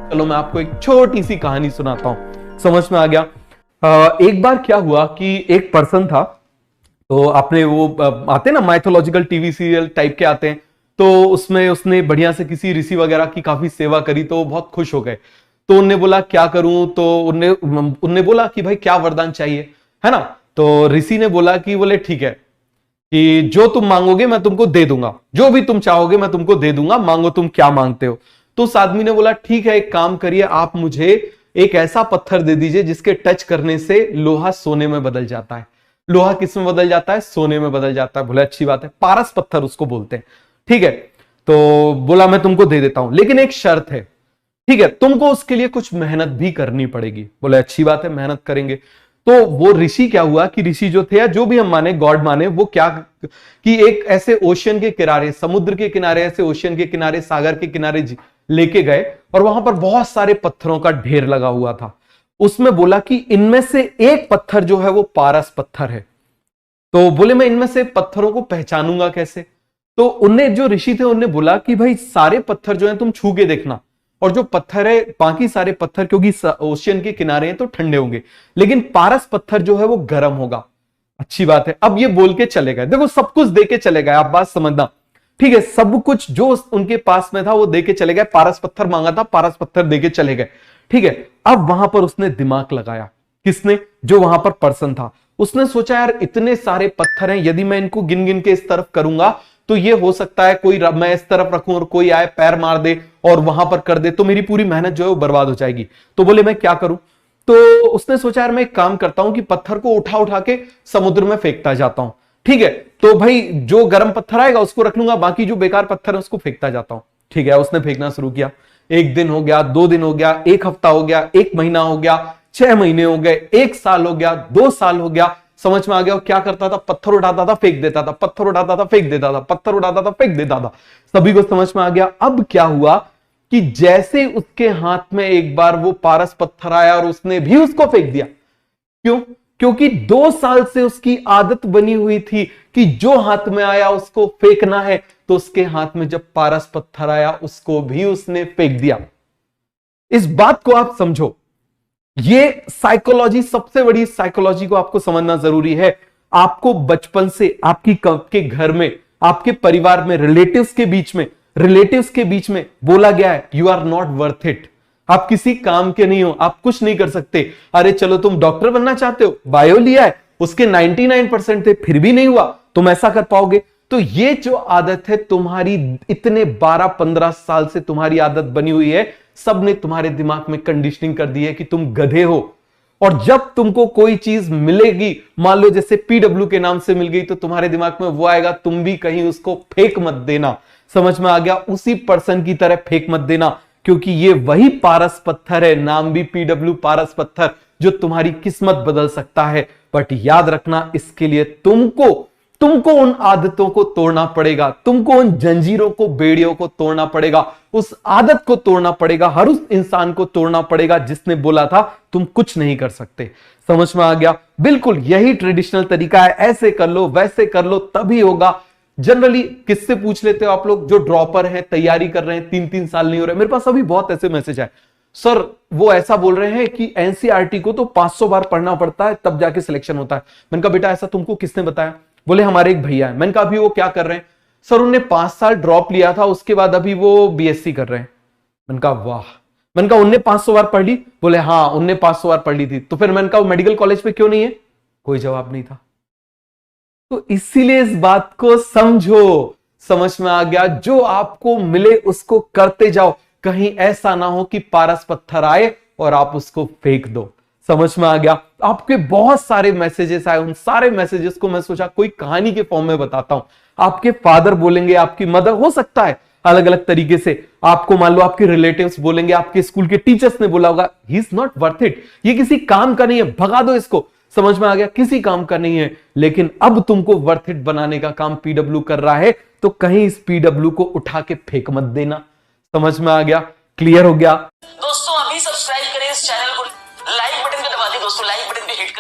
चलो मैं आपको एक छोटी सी कहानी सुनाता हूं, समझ में आ गया। एक बार क्या हुआ कि एक पर्सन था, तो आपने वो आते ना माइथोलॉजिकल टीवी सीरियल टाइप के आते हैं, तो उसमें उसने बढ़िया से किसी ऋषि वगैरह की काफी सेवा करी, तो बहुत खुश हो गए। तो उनने बोला क्या करूं, तो उनने बोला कि भाई क्या वरदान चाहिए, है ना। तो ऋषि ने बोला कि बोले ठीक है कि जो तुम मांगोगे मैं तुमको दे दूंगा, जो भी तुम चाहोगे मैं तुमको दे दूंगा, मांगो तुम क्या मांगते हो। तो उस आदमी ने बोला ठीक है, एक काम करिए, आप मुझे एक ऐसा पत्थर दे दीजिए जिसके टच करने से लोहा सोने में बदल जाता है। लोहा किस में बदल जाता है? सोने में बदल जाता है। बोले अच्छी बात है, पारस पत्थर उसको बोलते हैं। ठीक है, तो बोला मैं तुमको दे देता हूं, लेकिन एक शर्त है। ठीक है, तुमको उसके लिए कुछ मेहनत भी करनी पड़ेगी। बोले अच्छी बात है, मेहनत करेंगे। तो वो ऋषि क्या हुआ कि ऋषि जो थे या जो भी हम माने गॉड माने, वो क्या कि एक ऐसे ओशियन के किनारे, समुद्र के किनारे, ऐसे ओशियन के किनारे, सागर के किनारे लेके गए, और वहां पर बहुत सारे पत्थरों का ढेर लगा हुआ था। उसमें बोला कि इनमें से एक पत्थर जो है वो पारस पत्थर है। तो बोले मैं इनमें से पत्थरों को पहचानूंगा कैसे? तो उनने जो ऋषि थे उनने बोला कि भाई सारे पत्थर जो है तुम छू के देखना, और जो पत्थर है बाकी सारे पत्थर क्योंकि ओशियन के किनारे हैं तो ठंडे होंगे, लेकिन पारस पत्थर जो है वो गर्म होगा। अच्छी बात है। अब ये बोल के चले गए, देखो सब कुछ दे के चले गए, आप बात समझना। ठीक है, सब कुछ जो उनके पास में था वो दे के चले गए। पारस पत्थर मांगा था, पारस पत्थर दे के चले गए। ठीक है, अब वहां पर उसने दिमाग लगाया। किसने? जो वहां पर पर्सन था। उसने सोचा यार इतने सारे पत्थर हैं, यदि मैं इनको गिन गिन के इस तरफ करूंगा तो ये हो सकता है कोई मैं इस तरफ रखूं और कोई आए पैर मार दे और वहां पर कर दे, तो मेरी पूरी मेहनत जो है वो बर्बाद हो जाएगी। तो बोले मैं क्या करूं? तो उसने सोचा यार मैं एक काम करता हूं कि पत्थर को उठा उठा के समुद्र में फेंकता जाता हूं। ठीक है, तो भाई जो गर्म पत्थर आएगा उसको रख लूंगा, बाकी जो बेकार पत्थर है उसको फेंकता जाता हूं। ठीक है, उसने फेंकना शुरू किया। एक दिन हो गया, 2 दिन हो गया, एक हफ्ता हो गया, 1 महीना हो गया, 6 महीने हो गए, 1 साल हो गया, 2 साल हो गया। समझ में आ गया वो क्या करता था? पत्थर उठाता था, फेंक देता था, पत्थर उठाता था, फेंक देता था, पत्थर उठाता था, फेंक देता था। सभी को समझ में आ गया। अब क्या हुआ कि जैसे उसके हाथ में एक बार वो पारस पत्थर आया और उसने भी उसको फेंक दिया। क्यों? क्योंकि 2 साल से उसकी आदत बनी हुई थी कि जो हाथ में आया उसको फेंकना है, तो उसके हाथ में जब पारस पत्थर आया उसको भी उसने फेंक दिया। इस बात को आप समझो, ये साइकोलॉजी, सबसे बड़ी साइकोलॉजी को आपको समझना जरूरी है। आपको बचपन से आपके घर में, आपके परिवार में, रिलेटिव्स के बीच में बोला गया है you are not worth it, आप किसी काम के नहीं हो, आप कुछ नहीं कर सकते। अरे चलो तुम डॉक्टर बनना चाहते हो, बायो लिया है, उसके 99% थे फिर भी नहीं हुआ, तुम ऐसा कर पाओगे? तो ये जो आदत है तुम्हारी, इतने 12-15 साल से तुम्हारी आदत बनी हुई है, सबने तुम्हारे दिमाग में कंडीशनिंग कर दी है कि तुम गधे हो। और जब तुमको कोई चीज मिलेगी, मान लो जैसे पीडब्ल्यू के नाम से मिल गई, तो तुम्हारे दिमाग में वो आएगा तुम भी कहीं उसको फेंक मत देना। समझ में आ गया? उसी पर्सन की तरह फेंक मत देना, क्योंकि ये वही पारस पत्थर है, नाम भी पीडब्ल्यू पारस पत्थर, जो तुम्हारी किस्मत बदल सकता है। बट याद रखना, इसके लिए तुमको उन आदतों को तोड़ना पड़ेगा, तुमको उन जंजीरों को, बेड़ियों को तोड़ना पड़ेगा, उस आदत को तोड़ना पड़ेगा, हर उस इंसान को तोड़ना पड़ेगा जिसने बोला था तुम कुछ नहीं कर सकते। समझ में आ गया? बिल्कुल यही ट्रेडिशनल तरीका है, ऐसे कर लो, वैसे कर लो, तभी होगा। जनरली किससे पूछ लेते हो आप लोग जो ड्रॉपर हैं, तैयारी कर रहे हैं, 3-3 साल नहीं हो रहे? मेरे पास अभी बहुत ऐसे मैसेज आए, सर वो ऐसा बोल रहे हैं कि एनसीईआरटी को तो 500 बार पढ़ना पड़ता है तब जाके सिलेक्शन होता है। मैंने कहा बेटा ऐसा तुमको किसने बताया? बोले हमारे एक भैया है। मैंने कहा अभी वो क्या कर रहे हैं? सर उन्होंने 5 साल ड्रॉप लिया था, उसके बाद अभी वो बीएससी कर रहे हैं। मैंने कहा वाह। मैंने कहा उनने 500 बार पढ़ ली? बोले हाँ उनने 500 बार पढ़ ली थी। तो फिर मैंने कहा वो मेडिकल कॉलेज पे क्यों नहीं है? कोई जवाब नहीं था। तो इसीलिए इस बात को समझो। समझ में आ गया? जो आपको मिले उसको करते जाओ, कहीं ऐसा ना हो कि पारस पत्थर आए और आप उसको फेंक दो। समझ में आ गया? आपके बहुत सारे मैसेजेस आए, उन सारे मैसेजेस को मैं सोचा कोई कहानी के फॉर्म में बताता हूं। आपके फादर बोलेंगे, आपकी मदर, हो सकता है अलग अलग तरीके से आपको, मान लो आपके रिलेटिव्स बोलेंगे, आपके स्कूल के टीचर्स ने बोला होगा he is not worth it, ये किसी काम का नहीं है, भगा दो इसको। समझ में आ गया? किसी काम का नहीं है। लेकिन अब तुमको वर्थ इट बनाने का काम पीडब्ल्यू कर रहा है, तो कहीं इस पीडब्ल्यू को उठा के फेंक मत देना। समझ में आ गया? क्लियर हो गया? दोस्तों अभी सब्सक्राइब करें इस चैनल को, लाइक